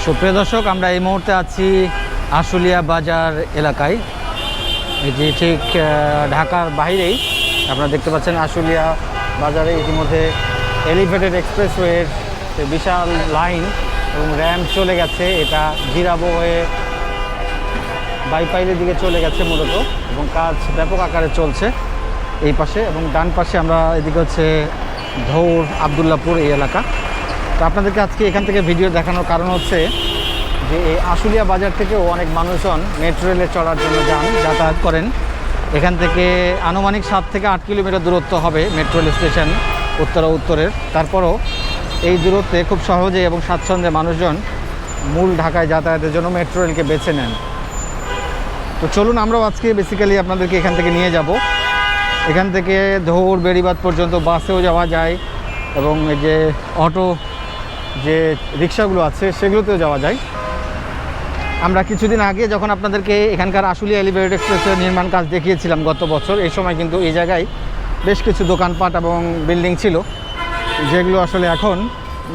সুপ্রিয় দর্শক, আমরা এই মুহূর্তে আছি আশুলিয়া বাজার এলাকায়। এই যে ঠিক ঢাকার বাইরেই আপনারা দেখতে পাচ্ছেন আশুলিয়া বাজারে ইতিমধ্যে এলিভেটেড এক্সপ্রেসওয়ের বিশাল লাইন এবং র্যাম্প চলে গেছে। এটা জিরাবো হয়ে বাইপাইলের দিকে চলে গেছে মূলত, এবং কাজ ব্যাপক আকারে চলছে এই পাশে। এবং ডান পাশে আমরা এদিকে হচ্ছে ধৌর আবদুল্লাপুর এই এলাকা। তো আপনাদেরকে আজকে এখান থেকে ভিডিও দেখানোর কারণ হচ্ছে যে এই আশুলিয়া বাজার থেকেও অনেক মানুষজন মেট্রো রেলে চড়ার জন্য যাতায়াত করেন। এখান থেকে আনুমানিক 7 থেকে 8 কিলোমিটার দূরত্ব হবে মেট্রো রেল স্টেশন উত্তরের। তারপরও এই দূরত্বে খুব সহজে এবং স্বাচ্ছন্দ্যে মানুষজন মূল ঢাকায় যাতায়াতের জন্য মেট্রো রেলকে বেছে নেন। তো চলুন আমরাও আজকে বেসিক্যালি আপনাদেরকে এখান থেকে নিয়ে যাব। এখান থেকে ধৌর বেড়িবাঁধ পর্যন্ত বাসেও যাওয়া যায়, এবং এই যে অটো যে রিক্সাগুলো আছে সেগুলোতেও যাওয়া যায়। আমরা কিছুদিন আগে যখন আপনাদেরকে এখানকার আশুলিয়া এলিভেটেড এক্সপ্রেসের নির্মাণ কাজ দেখিয়েছিলাম গত বছর, এই সময় কিন্তু এই জায়গায় বেশ কিছু দোকানপাট এবং বিল্ডিং ছিল, যেগুলো আসলে এখন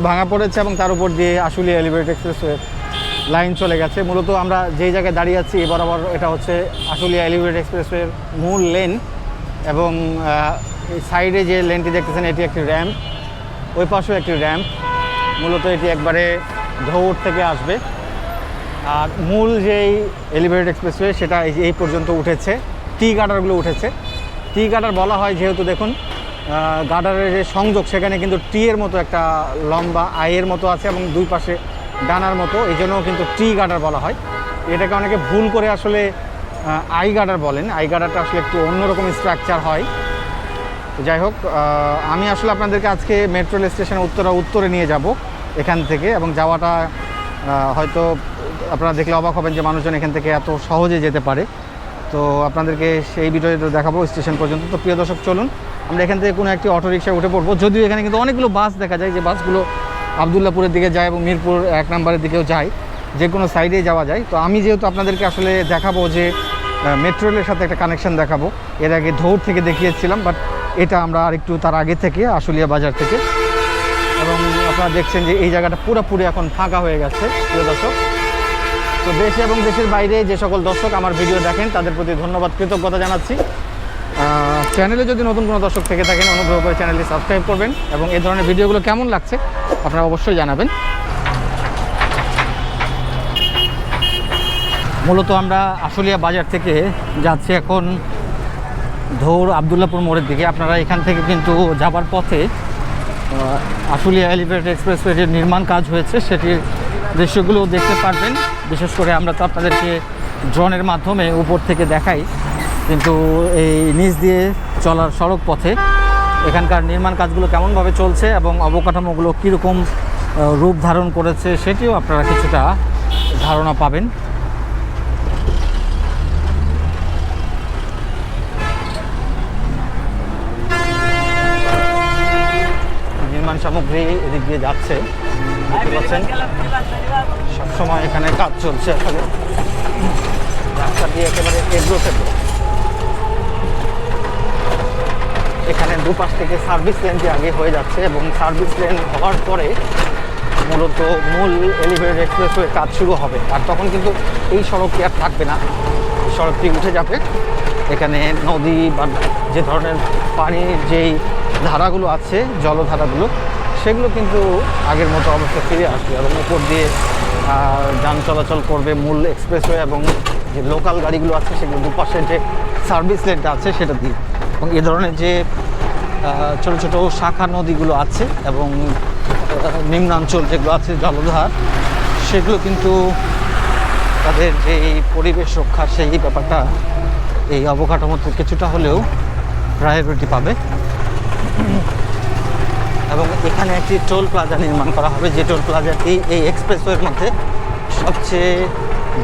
ভাঙা পড়েছে, এবং তার উপর দিয়ে আশুলিয়া এলিভেটেড এক্সপ্রেসের লাইন চলে গেছে। মূলত আমরা যেই জায়গায় দাঁড়িয়ে আছি বরাবর এটা হচ্ছে আশুলিয়া এলিভেটেড এক্সপ্রেসের মূল লেন, এবং এই সাইডে যে লেনটি দেখতেছেন এটি একটি র্যাম্প, ওই পাশেও একটি র্যাম্প। মূলত এটি একবারে ধৌর থেকে আসবে। আর মূল যেই এলিভেটেড এক্সপ্রেসওয়ে সেটা এই পর্যন্ত উঠেছে, টি গার্ডারগুলো উঠেছে। টি গার্ডার বলা হয় যেহেতু দেখুন গার্ডারের যে সংযোগ সেখানে কিন্তু টি এর মতো একটা লম্বা আইয়ের মতো আছে, এবং দুই পাশে ডানার মতো, এই জন্যও কিন্তু টি গার্ডার বলা হয়। এটাকে অনেকে ভুল করে আসলে আই গার্ডার বলেন। আই গার্ডারটা আসলে একটু অন্যরকম স্ট্রাকচার হয়। যাই হোক, আমি আসলে আপনাদেরকে আজকে মেট্রো রেল স্টেশন উত্তরে নিয়ে যাব এখান থেকে, এবং যাওয়াটা হয়তো আপনারা দেখলে অবাক হবেন যে মানুষজন এখান থেকে এত সহজে যেতে পারে। তো আপনাদেরকে সেই ভিডিওটা দেখাবো স্টেশন পর্যন্ত। তো প্রিয় দর্শক, চলুন আমরা এখান থেকে কোনো একটি অটো রিক্সায় উঠে পড়বো। যদিও এখানে কিন্তু অনেকগুলো বাস দেখা যায়, যে বাসগুলো আবদুল্লাপুরের দিকে যায় এবং মিরপুর 1 নম্বরের দিকেও যায়, যে কোনো সাইডেই যাওয়া যায়। তো আমি যেহেতু আপনাদেরকে আসলে দেখাবো যে মেট্রো রেলের সাথে একটা কানেকশন দেখাবো, এর আগে ধৌর থেকে দেখিয়েছিলাম, বাট এটা আমরা আরেকটু তার আগে থেকে আশুলিয়া বাজার থেকে। এবং আপনারা দেখছেন যে এই জায়গাটা পুরোপুরি এখন ফাঁকা হয়ে গেছে প্রিয় দর্শক। তো দেশে এবং দেশের বাইরে যে সকল দর্শক আমার ভিডিও দেখেন তাদের প্রতি ধন্যবাদ, কৃতজ্ঞতা জানাচ্ছি। চ্যানেলে যদি নতুন কোনো দর্শক থেকে থাকেন অনুগ্রহ করে চ্যানেলটি সাবস্ক্রাইব করবেন, এবং এই ধরনের ভিডিওগুলো কেমন লাগছে আপনারা অবশ্যই জানাবেন। মূলত আমরা আশুলিয়া বাজার থেকে যাচ্ছি এখন ধৌর আবদুল্লাপুর মোড়ের দিকে। আপনারা এখান থেকে কিন্তু যাবার পথে আশুলিয়া এলিভেটেড এক্সপ্রেসওয়ে যে নির্মাণ কাজ হয়েছে সেটির দৃশ্যগুলো দেখতে পারবেন। বিশেষ করে আমরা তো আপনাদেরকে ড্রোনের মাধ্যমে উপর থেকে দেখাই, কিন্তু এই নিচ দিয়ে চলার সড়ক পথে এখানকার নির্মাণ কাজগুলো কেমনভাবে চলছে এবং অবকাঠামোগুলো কীরকম রূপ ধারণ করেছে সেটিও আপনারা কিছুটা ধারণা পাবেন। নির্মাণ সামগ্রী এদিক দিয়ে যাচ্ছে, দেখতে পাচ্ছেন সবসময় এখানে কাজ চলছে। আসলে রাস্তা দিয়ে একেবারে এগ্রোতে এখানে দুপাশ থেকে সার্ভিস লেনটি আগে হয়ে যাচ্ছে, এবং সার্ভিস লেন হওয়ার পরে মূলত মূল এলিভেটেড এক্সপ্রেসওয়ে কাজ শুরু হবে। আর তখন কিন্তু এই সড়কটি আর থাকবে না, সড়কটি উঠে যাবে। এখানে নদী বা যে ধরনের পানির যেই ধারাগুলো আছে, জলধারাগুলো, সেগুলো কিন্তু আগের মতো অবস্থা ফিরে আসবে, এবং উপর দিয়ে যান চলাচল করবে মূল এক্সপ্রেসওয়ে, এবং যে লোকাল গাড়িগুলো আছে সেগুলো দুপাশে যে সার্ভিস লেনটা আছে সেটা দিয়ে। এবং এ ধরনের যে ছোটো ছোটো শাখা নদীগুলো আছে এবং নিম্নাঞ্চল যেগুলো আছে জলধার, সেগুলো কিন্তু তাদের যে এই পরিবেশ রক্ষা সেই ব্যাপারটা এই অবকাঠামোতে কিছুটা হলেও প্রায়োরিটি পাবে। এবং এখানে একটি টোল প্লাজা নির্মাণ করা হবে, যে টোল প্লাজাটি এই এক্সপ্রেসওয়ের মধ্যে সবচেয়ে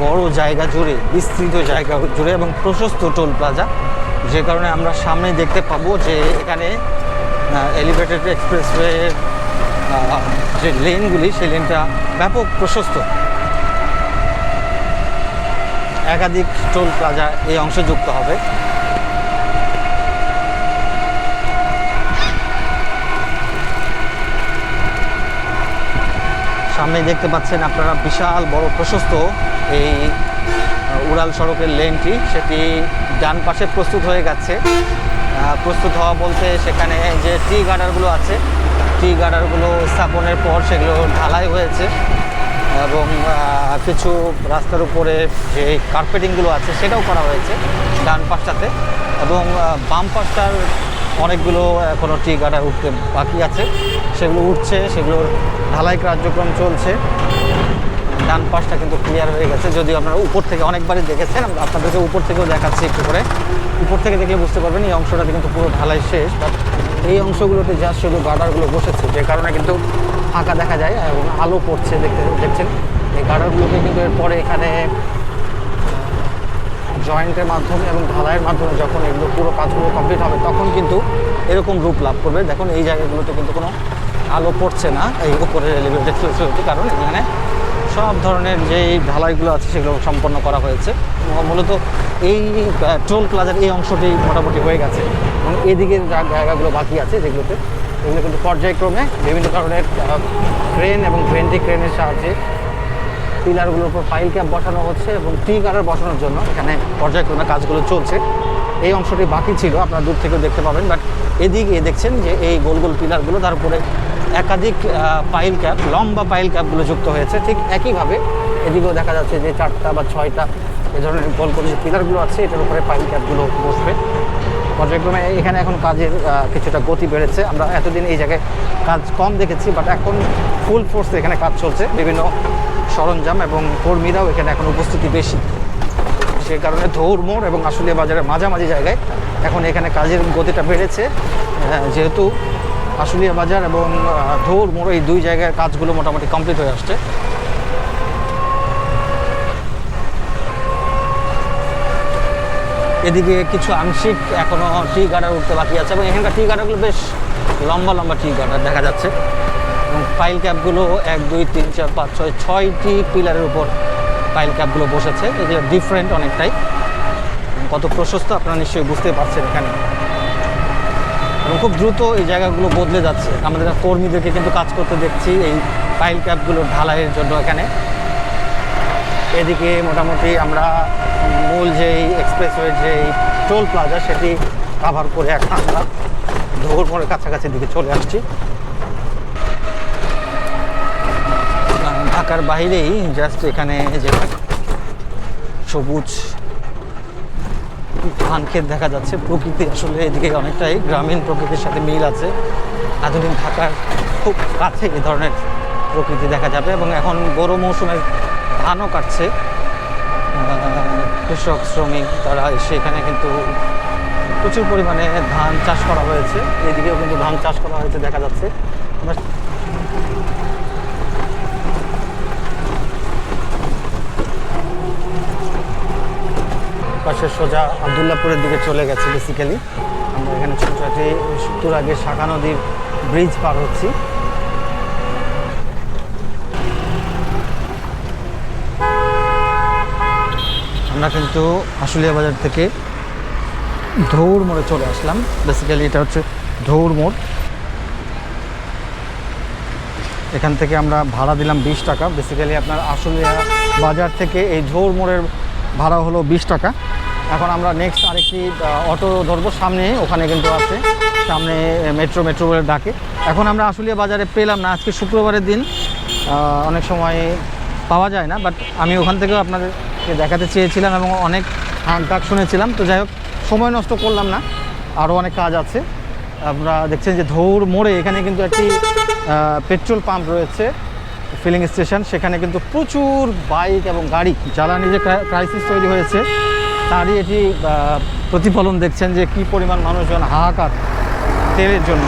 বড় জায়গা জুড়ে, বিস্তৃত জায়গা জুড়ে এবং প্রশস্ত টোল প্লাজা, যে কারণে আমরা সামনে দেখতে পাবো যে এখানে এলিভেটেড এক্সপ্রেসওয়ে যে লেনগুলি সেই লেনটা ব্যাপক প্রশস্ত। একাধিক টোল প্লাজা এই অংশে যুক্ত হবে। সামনেই দেখতে পাচ্ছেন আপনারা বিশাল বড় প্রশস্ত এই উড়াল সড়কের লেনটি, সেটি ডান পাশে প্রস্তুত হয়ে গেছে। প্রস্তুত হওয়া বলতে সেখানে যে টি গার্ডারগুলো আছে, টি গার্ডারগুলো স্থাপনের পর সেগুলো ঢালাই হয়েছে এবং কিছু রাস্তার উপরে যে কার্পেটিংগুলো আছে সেটাও করা হয়েছে ডান পাশটাতে, এবং বাম পাশটার অনেকগুলো এখনও টি গার্ডার উঠতে বাকি আছে, সেগুলো উঠছে, সেগুলোর ঢালাই কার্যক্রম চলছে। ডান পাশটা কিন্তু ক্লিয়ার হয়ে গেছে, যদিও আপনারা উপর থেকে অনেকবারই দেখেছেন, আপনাদেরকে উপর থেকেও দেখাচ্ছি একটু করে। উপর থেকে দেখলে বুঝতে পারবেন এই অংশটাতে কিন্তু পুরো ঢালাই শেষ, বাট এই অংশগুলোতে জাস্ট শুধু গার্ডারগুলো বসেছে, যে কারণে কিন্তু ফাঁকা দেখা যায় এবং আলো পড়ছে দেখছেন। এই গার্ডারগুলোকে কিন্তু এরপরে এখানে জয়েন্টের মাধ্যমে এবং ঢালাইয়ের মাধ্যমে যখন এগুলো পুরো কাজগুলো কমপ্লিট হবে তখন কিন্তু এরকম রূপ লাভ করবে। দেখুন এই জায়গাগুলোতে কিন্তু কোনো আলো পড়ছে না এই উপরের এলিভেটেড ফেসিলিটি, কারণ এখানে সব ধরনের যে ঢালাইগুলো আছে সেগুলো সম্পন্ন করা হয়েছে। মূলত এই টোল প্লাজার এই অংশটি মোটামুটি হয়ে গেছে এবং এদিকের জায়গাগুলো বাকি আছে যেগুলোতে, এগুলো কিন্তু পর্যায়ক্রমে বিভিন্ন ধরনের ক্রেন এবং ভেন্টি ক্রেনের সাহায্যে পিলারগুলোর উপর পাইল ক্যাপ বসানো হচ্ছে এবং টি গার্ডার বসানোর জন্য এখানে পর্যায়ক্রমে কাজগুলো চলছে। এই অংশটি বাকি ছিল, আপনারা দূর থেকেও দেখতে পাবেন, বাট এদিকে দেখছেন যে এই গোল গোল পিলারগুলো, তার উপরে একাধিক পাইল ক্যাপ, লম্বা পাইল ক্যাপগুলো যুক্ত হয়েছে। ঠিক একইভাবে এদিকেও দেখা যাচ্ছে যে 4টা বা 6টা এ ধরনের গোল গোল যে পিলারগুলো আছে এটার উপরে পাইল ক্যাপগুলো বসবে। পর্যায়ক্রমে এখানে এখন কাজের কিছুটা গতি বেড়েছে। আমরা এতদিন এই জায়গায় কাজ কম দেখেছি, বাট এখন ফুল ফোর্সে এখানে কাজ চলছে, বিভিন্ন সরঞ্জাম এবং কর্মীরাও এখানে এখন উপস্থিতি বেশি। সেই কারণে ধৌর মোড় এবং আশুলিয়া বাজারের মাঝামাঝি জায়গায় এখন এখানে কাজের গতিটা বেড়েছে, যেহেতু আশুলিয়া বাজার এবং ধৌর মোড় এই দুই জায়গায় কাজগুলো মোটামুটি কমপ্লিট হয়ে আসছে। এদিকে কিছু আংশিক এখনও টি গার্ডার উঠতে বাকি আছে এবং এখানকার টি গার্ডারগুলো বেশ লম্বা লম্বা টি গার্ডার দেখা যাচ্ছে এবং পাইল ক্যাপগুলো 1 2 3 4 5 6 6টি পিলারের উপর পাইল ক্যাপগুলো বসেছে। এগুলো ডিফারেন্ট অনেকটাই, কত প্রশস্ত আপনারা নিশ্চয়ই বুঝতে পারছেন এখানে, এবং খুব দ্রুত এই জায়গাগুলো বদলে যাচ্ছে। আমাদের কর্মীদেরকে কিন্তু কাজ করতে দেখছি এই পাইল ক্যাপগুলো ঢালাইয়ের জন্য এখানে। এদিকে মোটামুটি আমরা মূল যেই এক্সপ্রেসওয়ে যেই টোল প্লাজা সেটি কাভার করে এখন আমরা ধৌর মোড়ের কাছাকাছি দিকে চলে আসছি। ঢাকার বাইরেই জাস্ট এখানে যে সবুজ ধান ক্ষেত দেখা যাচ্ছে, প্রকৃতি আসলে এদিকে অনেকটাই গ্রামীণ প্রকৃতির সাথে মিল আছে। আধুনিক ঢাকার খুব কাছে এই ধরনের প্রকৃতি দেখা যাবে এবং এখন বড় মৌসুমে ধানও কাটছে কৃষক শ্রমিক, তারা সেখানে কিন্তু প্রচুর পরিমাণে ধান চাষ করা হয়েছে। এদিকেও কিন্তু ধান চাষ করা হয়েছে দেখা যাচ্ছে। পাশে সোজা আবদুল্লাপুরের দিকে চলে গেছে বেসিক্যালি। আমরা এখানে ছোটো একটু আগে শাখা নদীর ব্রিজ পার হচ্ছি। আমরা কিন্তু আশুলিয়া বাজার থেকে ধৌর মোড়ে চলে আসলাম। বেসিক্যালি এটা হচ্ছে ধৌর মোড়। এখান থেকে আমরা ভাড়া দিলাম 20 টাকা। বেসিক্যালি আপনার আশুলিয়া বাজার থেকে এই ধৌর মোড়ের ভাড়া হলো 20 টাকা। এখন আমরা নেক্সট আরেকটি অটো ধরবো, সামনে ওখানে কিন্তু আছে, সামনে মেট্রো বলে ডাকে। এখন আমরা আশুলিয়া বাজারে পেলাম না, আজকে শুক্রবারের দিন, অনেক সময় পাওয়া যায় না, বাট আমি ওখান থেকেও আপনাদেরকে দেখাতে চেয়েছিলাম এবং অনেক ডাক শুনেছিলাম। তো যাই হোক, সময় নষ্ট করলাম না, আরও অনেক কাজ আছে। আপনারা দেখছেন যে ধৌর মোড়ে এখানে কিন্তু একটি পেট্রোল পাম্প রয়েছে, ফিলিং স্টেশন। সেখানে কিন্তু প্রচুর বাইক এবং গাড়ি, জ্বালানি যে ক্রাইসিস তৈরি হয়েছে তারই এটি প্রতিফলন। দেখছেন যে কী পরিমাণ মানুষজন হাহাকার তেলের জন্য।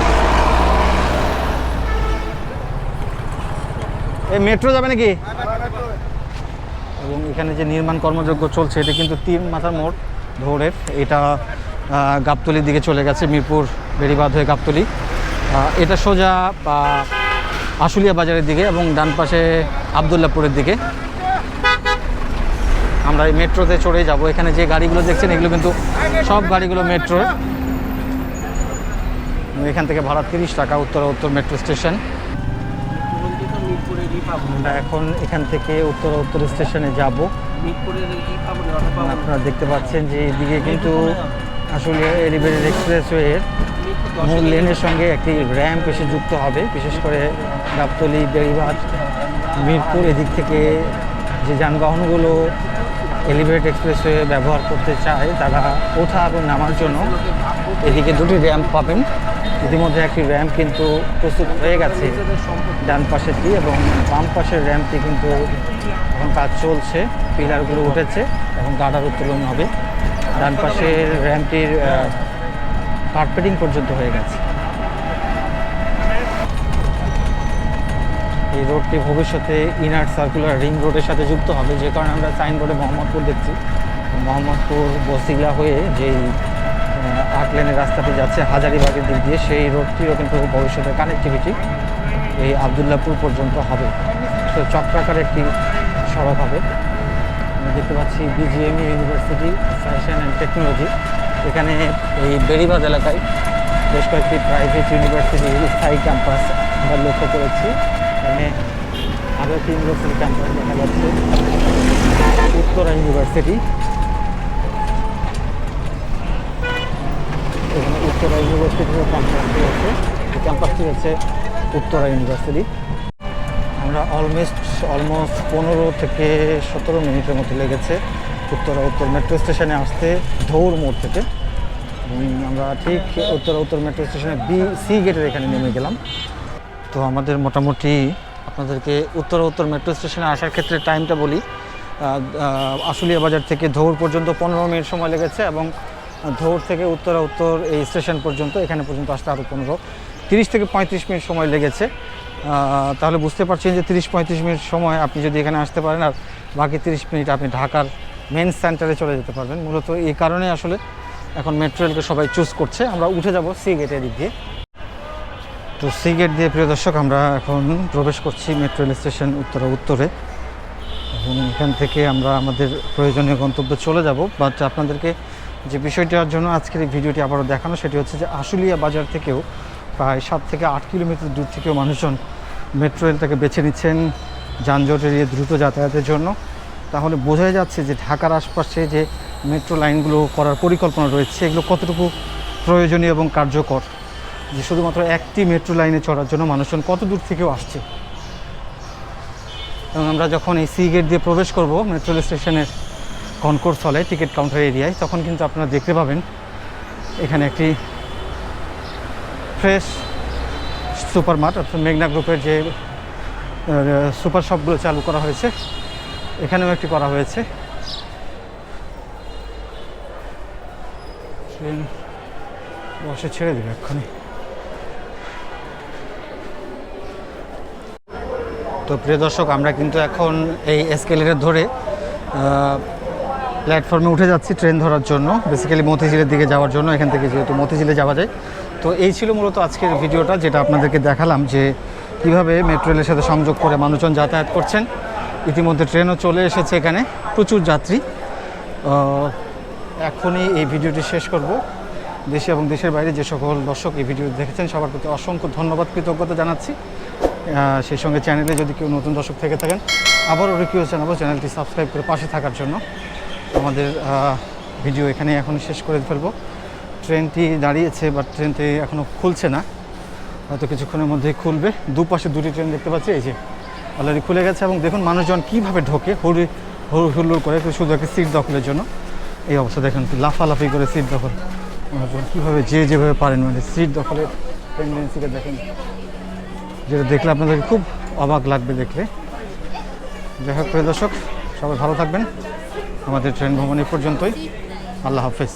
এই মেট্রো যাবে নাকি? এবং এখানে যে নির্মাণ কর্মযজ্ঞ চলছে এটা কিন্তু 3 মাথার মোড় ধৌরের, এটা গাবতলির দিকে চলে গেছে, মিরপুর বেড়িবাঁধ হয়ে গাবতলি। এটা সোজা আশুলিয়া বাজারের দিকে এবং ডান পাশে আবদুল্লাপুরের দিকে। আমরা এই মেট্রোতে চড়ে যাব। এখানে যে গাড়িগুলো দেখছেন এগুলো কিন্তু সব গাড়িগুলো মেট্রোর। এখান থেকে ভাড়া 30 টাকা, উত্তর মেট্রো স্টেশন। আমরা এখন এখান থেকে উত্তর স্টেশনে যাব। আপনারা দেখতে পাচ্ছেন যে এদিকে কিন্তু আসলে এলিভেটেড এক্সপ্রেসওয়ের মূল লেনের সঙ্গে একটি র্যাম্প এসে যুক্ত হবে। বিশেষ করে গাবতলী, বেড়িবাঁধ, মিরপুর এদিক থেকে যে যানবাহনগুলো এলিভেটেড এক্সপ্রেসওয়ে ব্যবহার করতে চায় তারা ওঠা এবং নামার জন্য এদিকে দুটি র্যাম্প পাবেন। ইতিমধ্যে একটি র্যাম্প কিন্তু প্রস্তুত হয়ে গেছে ডান পাশেরটি, এবং বাম পাশের র্যাম্পটি কিন্তু এখন কাজ চলছে। পিলারগুলো উঠেছে এবং গার্ডার উত্তোলন হবে। ডান পাশের র্যাম্পটির কার্পেটিং পর্যন্ত হয়ে গেছে। এই রোডটি ভবিষ্যতে ইনার সার্কুলার রিং রোডের সাথে যুক্ত হবে, যে কারণে আমরা সাইনবোর্ডে মোহাম্মদপুর দেখছি। মোহাম্মদপুর বসিলা হয়ে যেই 8 লেনের রাস্তাটি যাচ্ছে হাজারীবাগের দিক দিয়ে, সেই রোডটিরও কিন্তু ভবিষ্যতে কানেক্টিভিটি এই আবদুল্লাপুর পর্যন্ত হবে। তো চক্রাকার একটি সড়ক হবে। আমরা দেখতে পাচ্ছি BGME university fashion and technology. এখানে এই বেড়িবাঁধ এলাকায় বেশ কয়েকটি প্রাইভেট ইউনিভার্সিটির স্থায়ী ক্যাম্পাস আমরা লক্ষ্য করেছি। এখানে আরও একটি ইউনিভার্সিটি ক্যাম্পাস দেখা যাচ্ছে, উত্তরা ইউনিভার্সিটি। এখানে উত্তরা ইউনিভার্সিটির ক্যাম্পাসটি আছে, এই ক্যাম্পাসটি হচ্ছে উত্তরা ইউনিভার্সিটি। আমরা অলমোস্ট 15 থেকে 17 মিনিটের মতো লেগেছে উত্তর মেট্রো স্টেশনে আসতে ধৌর মোড় থেকে। আমরা ঠিক উত্তর মেট্রো স্টেশনে সি গেটের এখানে নেমে গেলাম। তো আমাদের মোটামুটি আপনাদেরকে উত্তর মেট্রো স্টেশনে আসার ক্ষেত্রে টাইমটা বলি। আশুলিয়া বাজার থেকে ধৌর পর্যন্ত 15 মিনিট সময় লেগেছে, এবং ধৌর থেকে উত্তর এই স্টেশন পর্যন্ত, এখানে পর্যন্ত আসতে আরও 30 থেকে 35 মিনিট সময় লেগেছে। তাহলে বুঝতে পারছেন যে 30-35 মিনিট সময় আপনি যদি এখানে আসতে পারেন, আর বাকি 30 মিনিট আপনি ঢাকার মেন সেন্টারে চলে যেতে পারবেন। মূলত এই কারণে আসলে এখন মেট্রো রেলকে সবাই চুজ করছে। আমরা উঠে যাব সি গেটের দিক দিয়ে। তো সি গেট দিয়ে প্রিয় দর্শক আমরা এখন প্রবেশ করছি মেট্রো রেল স্টেশন উত্তরে, এবং এখান থেকে আমরা আমাদের প্রয়োজনীয় গন্তব্যে চলে যাব। বাট আপনাদেরকে যে বিষয়টার জন্য আজকের এই ভিডিওটি আবারও দেখানো, সেটি হচ্ছে যে আশুলিয়া বাজার থেকেও প্রায় 7 থেকে 8 কিলোমিটার দূর থেকেও মানুষজন মেট্রো রেলটাকে বেছে নিচ্ছেন যানজট এড়িয়ে দ্রুত যাতায়াতের জন্য। তাহলে বোঝাই যাচ্ছে যে ঢাকার আশপাশে যে মেট্রো লাইনগুলো করার পরিকল্পনা রয়েছে, এগুলো কতটুকু প্রয়োজনীয় এবং কার্যকর, যে শুধুমাত্র একটি মেট্রো লাইনে চড়ার জন্য মানুষজন কত দূর থেকেও আসছে। এবং আমরা যখন এই সি গেট দিয়ে প্রবেশ করব মেট্রো রেল স্টেশনের কনকোর্স হলে, টিকিট কাউন্টার এরিয়ায়, তখন কিন্তু আপনারা দেখতে পাবেন এখানে একটি ফ্রেশ সুপার মার্ট, অর্থাৎ মেঘনা গ্রুপের যে সুপার শপগুলো চালু করা হয়েছে, এখানেও একটি করা হয়েছে। ট্রেন বসে ছেড়ে দেবে এক্ষুনি। তো প্রিয় দর্শক, আমরা কিন্তু এখন এই এসকেলেটর ধরে প্ল্যাটফর্মে উঠে যাচ্ছি ট্রেন ধরার জন্য, বেসিক্যালি মতিঝিলের দিকে যাওয়ার জন্য। এখান থেকে যেহেতু মতিঝিলে যাওয়া যায়, তো এই ছিল মূলত আজকের ভিডিওটা, যেটা আপনাদেরকে দেখালাম যে কীভাবে মেট্রো রেলের সাথে সংযোগ করে মানুষজন যাতায়াত করছেন। ইতিমধ্যে ট্রেনও চলে এসেছে এখানে, প্রচুর যাত্রী। এখনই এই ভিডিওটি শেষ করব। দেশে এবং দেশের বাইরে যে সকল দর্শক এই ভিডিও দেখেছেন সবার প্রতি অসংখ্য ধন্যবাদ, কৃতজ্ঞতা জানাচ্ছি। সেই সঙ্গে চ্যানেলে যদি কেউ নতুন দর্শক থেকে থাকেন, আবারও রিকোয়েস্ট জানাবো চ্যানেলটি সাবস্ক্রাইব করে পাশে থাকার জন্য। আমাদের ভিডিও এখানে এখন শেষ করে ফেলবো। ট্রেনটি দাঁড়িয়েছে, বাট ট্রেনটি এখনও খুলছে না, হয়তো কিছুক্ষণের মধ্যেই খুলবে। দুপাশে দুটি ট্রেন দেখতে পাচ্ছি, এই যে অলরেডি খুলে গেছে। এবং দেখুন মানুষজন কীভাবে ঢোকে হুড়হুড় করে, শুধু একটা সিট দখলের জন্য। এই অবস্থা দেখুন, লাফালাফি করে সিট দখল, মানুষজন কীভাবে যেভাবে পারেন, মানে সিট দখলের টেন্ডেন্সিটা দেখেন, যেটা দেখলে আপনাদেরকে খুব অবাক লাগবে দেখলে। যাই হোক প্রিয় দর্শক, সবাই ভালো থাকবেন। আমাদের ট্রেন ভ্রমণ এই পর্যন্তই। আল্লাহ হাফেজ।